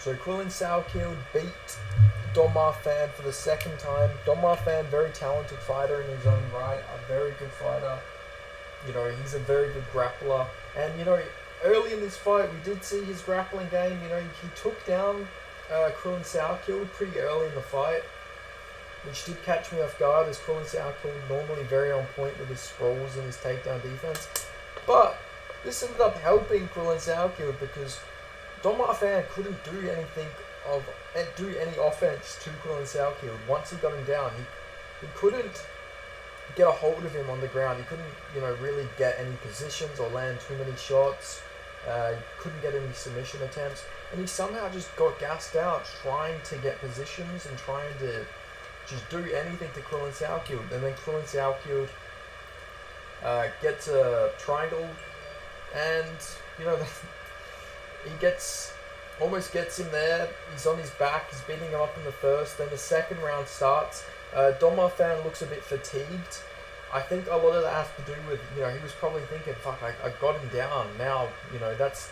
So Quillan Salkild beat Don Marfan for the second time. Don Marfan, very talented fighter in his own right, a very good fighter. He's a very good grappler. And, early in this fight, we did see his grappling game. He took down Quillan Salkild pretty early in the fight, which did catch me off guard, as Quillan Salkild normally very on point with his sprawls and his takedown defense. But this ended up helping Quillan Salkild because Don Marfan couldn't do any offense to Quillan Salkild. Once he got him down, he couldn't get a hold of him on the ground. He couldn't, really get any positions or land too many shots. He couldn't get any submission attempts. And he somehow just got gassed out trying to get positions and trying to just do anything to Quillan Salkild. And then Quillan Salkild gets a triangle and, he almost gets him there. He's on his back. He's beating him up in the first. Then the second round starts. Don Marfan looks a bit fatigued. I think a lot of that has to do with, he was probably thinking, fuck, I got him down. Now, that's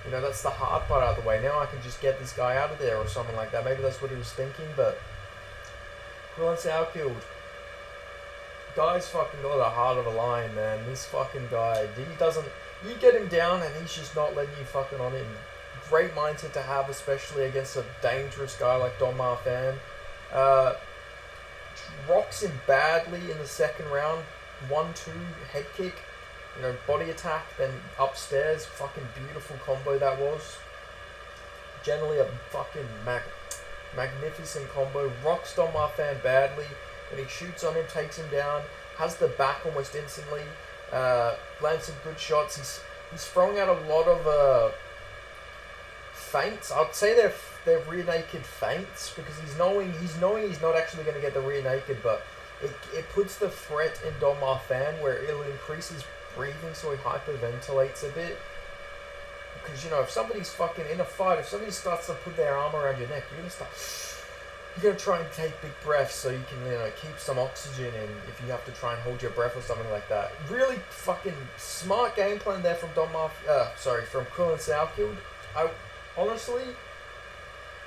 the hard part out of the way. Now I can just get this guy out of there or something like that. Maybe that's what he was thinking, but Quillan Salkild, guy's fucking got a heart of a lion, man. This fucking guy, you get him down and he's just not letting you fucking on him. Great mindset to have, especially against a dangerous guy like Don Marfan. Rocks him badly in the second round. 1-2 head kick. Body attack, then upstairs. Fucking beautiful combo that was. Generally a fucking magnificent combo. Rocks Don Marfan badly. When he shoots on him, takes him down. Has the back almost instantly. Lands some good shots. He's throwing out a lot of feints. I'd say they're rear naked feints because he's knowing he's not actually going to get the rear naked, but it puts the threat in Don Marfan where it'll increase his breathing so he hyperventilates a bit. Because if somebody's fucking in a fight, if somebody starts to put their arm around your neck, you're gonna try and take big breaths so you can keep some oxygen in if you have to try and hold your breath or something like that. Really fucking smart game plan there from from Quillan Salkild. Honestly,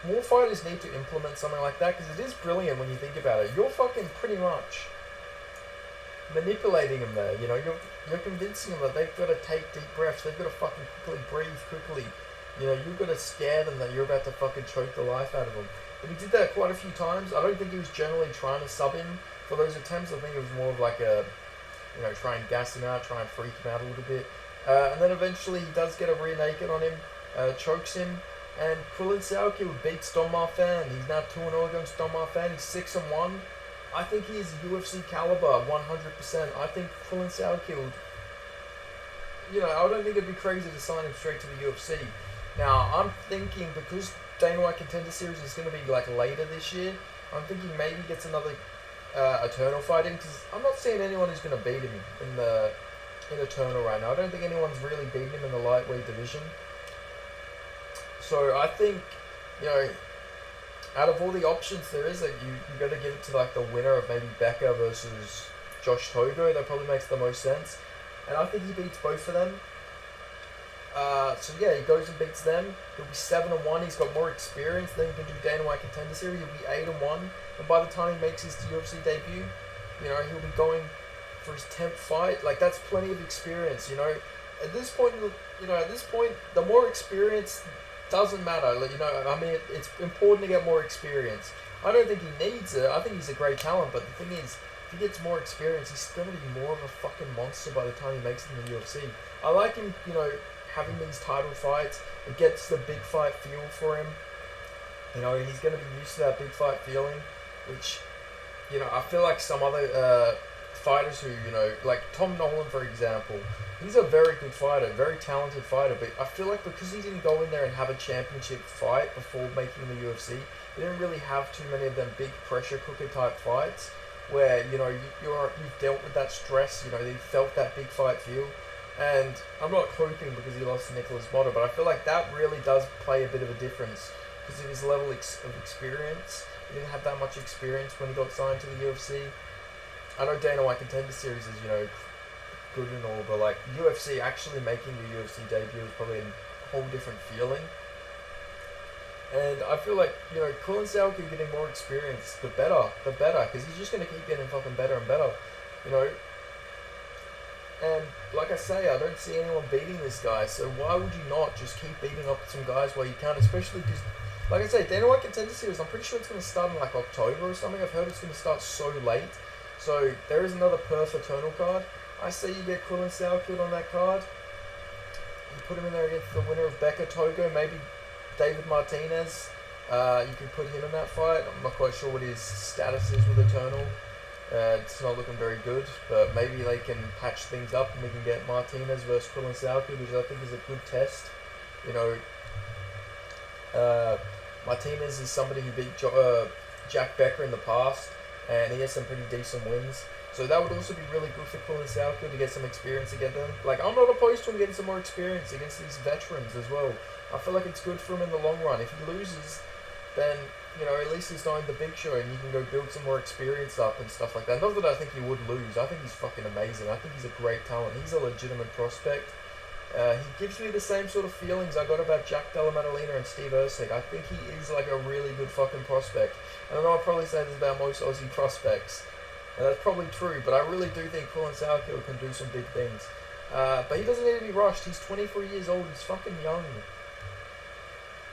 more fighters need to implement something like that because it is brilliant when you think about it. You're fucking pretty much manipulating them there. You're convincing them that they've got to take deep breaths. They've got to fucking quickly breathe quickly. You've got to scare them that you're about to fucking choke the life out of them. But he did that quite a few times. I don't think he was generally trying to sub him for those attempts. I think it was more of like a, try and gas him out, try and freak him out a little bit. And then eventually he does get a rear naked on him, chokes him, and Quillan Salkild beats Don Marfan. He's now 2-0 against Don Marfan. He's 6-1. I think he is UFC caliber, 100%. I think Quillan Salkild, I don't think it'd be crazy to sign him straight to the UFC. Now, I'm thinking because Dana White Contender Series is going to be like later this year, I'm thinking maybe he gets another Eternal fight in, because I'm not seeing anyone who's going to beat him in Eternal right now. I don't think anyone's really beaten him in the lightweight division. So I think, out of all the options there is, you got to give it to like the winner of maybe Becca versus Josh Togo. That probably makes the most sense. And I think he beats both of them. So yeah, he goes and beats them. He'll be 7-1. He's got more experience. Then he can do Dana White Contender Series. He'll be 8-1. And by the time he makes his UFC debut, he'll be going for his 10th fight. Like, that's plenty of experience. At this point, the more experience doesn't matter. It's important to get more experience. I don't think he needs it. I think he's a great talent, but the thing is, if he gets more experience, he's going to be more of a fucking monster by the time he makes it in the UFC. I like him, having these title fights. It gets the big fight feel for him. He's going to be used to that big fight feeling, which, I feel like some other fighters who, like Tom Nolan, for example, he's a very good fighter, very talented fighter, but I feel like because he didn't go in there and have a championship fight before making the UFC, he didn't really have too many of them big pressure cooker type fights where, you've dealt with that stress, they felt that big fight feel. And I'm not hoping because he lost to Nicholas Motta, but I feel like that really does play a bit of a difference because of his level of experience. He didn't have that much experience when he got signed to the UFC. I know Dana White Contender Series is, good and all, but like UFC, actually making your UFC debut is probably a whole different feeling. And I feel like, you know, Quillan Salkild getting more experience, the better, because he's just going to keep getting fucking better and better, you know. And like I say, I don't see anyone beating this guy, so why would you not just keep beating up some guys while you can, especially because, like I say, Dana White Contender Series, I'm pretty sure it's going to start in like October or something. I've heard it's going to start so late. So there is another Perth Eternal card. I say you get Quillan Salkild on that card. You put him in there against the winner of Becca Togo, maybe David Martinez. You could put him in that fight. I'm not quite sure what his status is with Eternal. It's not looking very good, but maybe they can patch things up and we can get Martinez versus Quillan Salkild, which I think is a good test. You know, Martinez is somebody who beat Jack Becker in the past, and he has some pretty decent wins. So that would also be really good for Quillan Salkild to get some experience against them. Like, I'm not opposed to him getting some more experience against these veterans as well. I feel like it's good for him in the long run. If he loses, then, you know, at least he's not in the big show and you can go build some more experience up and stuff like that. Not that I think he would lose. I think he's fucking amazing. I think he's a great talent. He's a legitimate prospect. He gives me the same sort of feelings I got about Jack Della Maddalena and Steve Erceg. I think he is like a really good fucking prospect. And I know I'll probably say this about most Aussie prospects, and that's probably true, but I really do think Quillan Salkild can do some big things. But he doesn't need to be rushed. He's 23 years old. He's fucking young.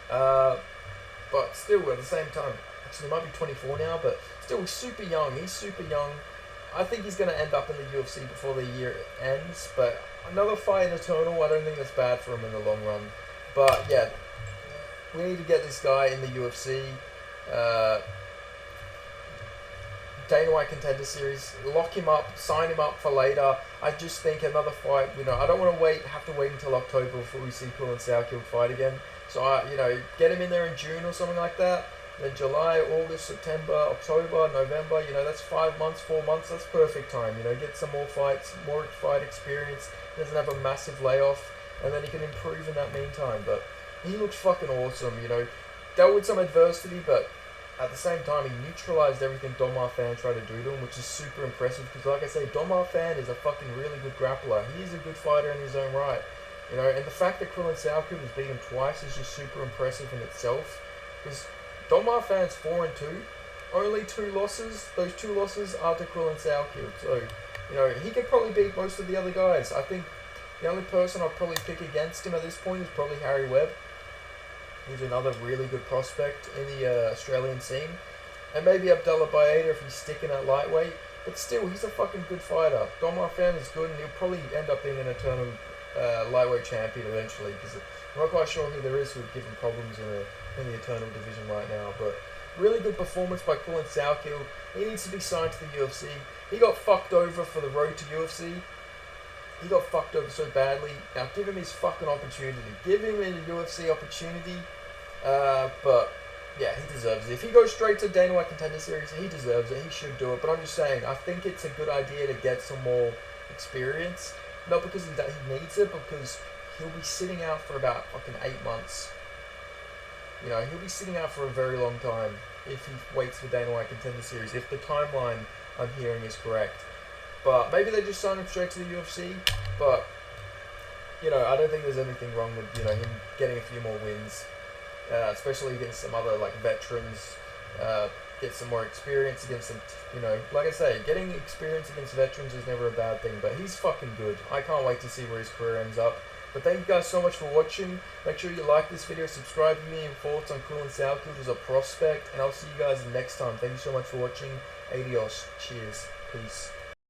But still, at the same time, actually, he might be 24 now, but still, he's super young. He's super young. I think he's going to end up in the UFC before the year ends, but another fight in Eternal, I don't think that's bad for him in the long run. But yeah, we need to get this guy in the UFC. Dana White Contender Series, lock him up, sign him up for later. I just think another fight, you know, I don't want to have to wait until October before we see Quillan Salkild fight again. So, you know, get him in there in June or something like that. Then July, August, September, October, November, you know, that's 5 months, 4 months, that's perfect time. You know, get some more fights, more fight experience, doesn't have a massive layoff, and then he can improve in that meantime. But he looks fucking awesome, you know, dealt with some adversity, but at the same time, he neutralized everything Domar Fan tried to do to him, which is super impressive, because like I say, Domar Fan is a fucking really good grappler. He is a good fighter in his own right. You know, and the fact that Quillan Salkild has beat him twice is just super impressive in itself. Because Domar Fan's 4-2, only 2 losses. Those 2 losses are to Quillan Salkild. So, you know, he could probably beat most of the other guys. I think the only person I'd probably pick against him at this point is probably Harry Webb, who's another really good prospect in the Australian scene. And maybe Abdullah Baeda if he's sticking at lightweight. But still, he's a fucking good fighter. Domar Fan is good, and he'll probably end up being an eternal lightweight champion eventually, because I'm not quite sure who there is who would give him problems in the Eternal division right now. But really good performance by Quillan Salkild. He needs to be signed to the UFC. He got fucked over for the road to UFC. He got fucked over so badly. Now give him his fucking opportunity. Give him a UFC opportunity. But yeah, he deserves it. If he goes straight to Dana White Contender Series, he deserves it. He should do it. But I'm just saying, I think it's a good idea to get some more experience. Not because he needs it, but because he'll be sitting out for about fucking 8 months. You know, he'll be sitting out for a very long time if he waits for Dana White Contender Series, if the timeline I'm hearing is correct. But maybe they just sign him straight to the UFC. But, you know, I don't think there's anything wrong with, you know, him getting a few more wins. Especially against some other, like, veterans. Get some more experience against them, you know, like I say, getting experience against veterans is never a bad thing, but he's fucking good. I can't wait to see where his career ends up. But thank you guys so much for watching. Make sure you like this video, subscribe, give me your thoughts on Quillan Salkild as a prospect, and I'll see you guys next time. Thank you so much for watching. Adios. Cheers. Peace.